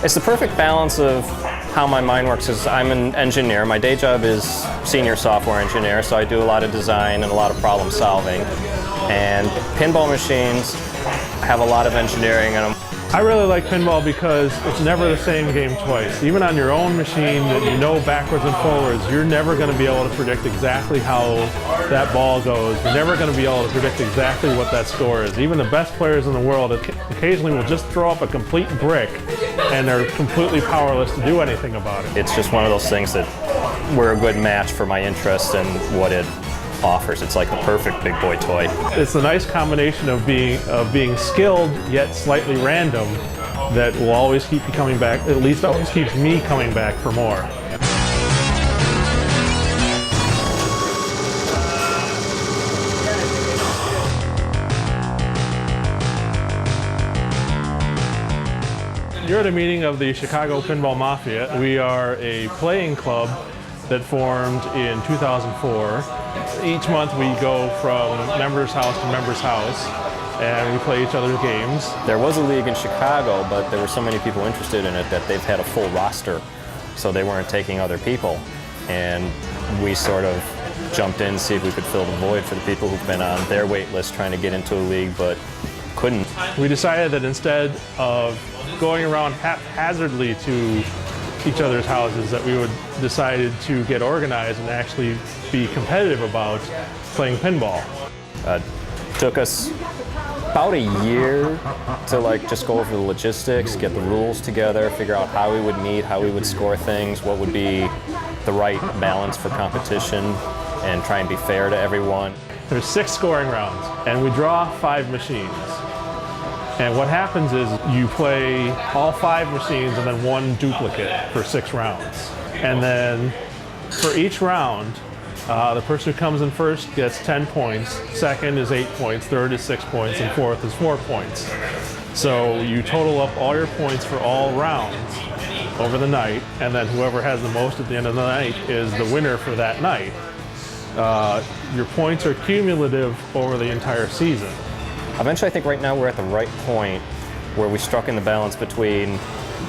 It's the perfect balance of how my mind works. Is I'm an engineer. My day job is senior software engineer, so I do a lot of design and a lot of problem solving. And pinball machines have a lot of engineering in them. I really like pinball because it's never the same game twice. Even on your own machine that you know backwards and forwards, you're never going to be able to predict exactly how that ball goes. You're never going to be able to predict exactly what that score is. Even the best players in the world occasionally will just throw up a complete brick and they're completely powerless to do anything about it. It's just one of those things that we're a good match for my interest and what it offers. It's like the perfect big boy toy. It's a nice combination of being skilled yet slightly random that will always keep you coming back, at least always keeps me coming back for more. You're at a meeting of the Chicago Pinball Mafia. We are a playing club that formed in 2004. Each month we go from member's house to member's house and we play each other's games. There was a league in Chicago, but there were so many people interested in it that they've had a full roster, so they weren't taking other people. And we sort of jumped in to see if we could fill the void for the people who've been on their wait list trying to get into a league but couldn't. We decided that instead of going around haphazardly to each other's houses, that we would decided to get organized and actually be competitive about playing pinball. Took us about a year to just go over the logistics, get the rules together, figure out how we would meet, how we would score things, what would be the right balance for competition, and try and be fair to everyone. There's 6 scoring rounds and we draw 5 machines. And what happens is you play all 5 machines and then 1 duplicate for 6 rounds. And then for each round, the person who comes in first gets 10 points, second is 8 points, third is 6 points, and fourth is 4 points. So you total up all your points for all rounds over the night, and then whoever has the most at the end of the night is the winner for that night. Your points are cumulative over the entire season. Eventually, I think right now we're at the right point where we struck in the balance between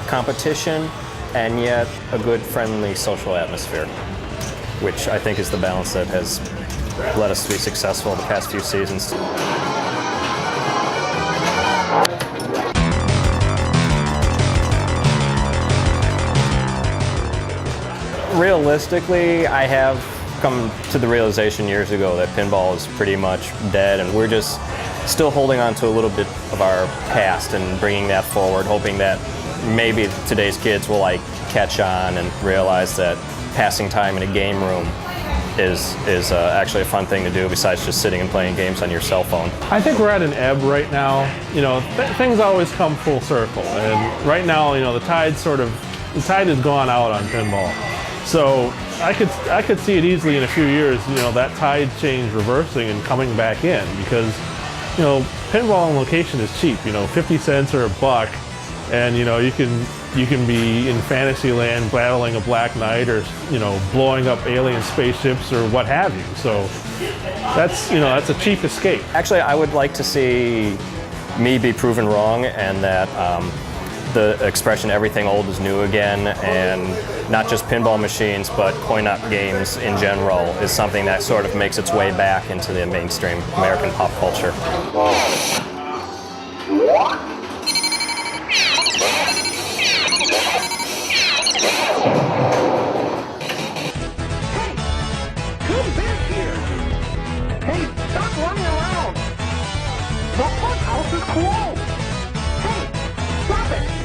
competition and yet a good, friendly social atmosphere, which I think is the balance that has led us to be successful the past few seasons. Realistically, I have come to the realization years ago that pinball is pretty much dead, and we're just still holding on to a little bit of our past and bringing that forward, hoping that maybe today's kids will catch on and realize that passing time in a game room is actually a fun thing to do besides just sitting and playing games on your cell phone. I think we're at an ebb right now. You know, things always come full circle, and right now, you know, the tide has gone out on pinball. So I could see it easily in a few years, you know, that tide change reversing and coming back in, because you know, pinball on location is cheap, you know, 50 cents or $1, and you know, you can be in fantasy land battling a Black Knight, or you know, blowing up alien spaceships or what have you. So that's, you know, that's a cheap escape. Actually, I would like to see me be proven wrong, and that the expression "everything old is new again," and not just pinball machines, but coin-op games in general, is something that sort of makes its way back into the mainstream American pop culture. Hey, come back here! Hey, stop running around! The fun house is closed! Hey, stop it!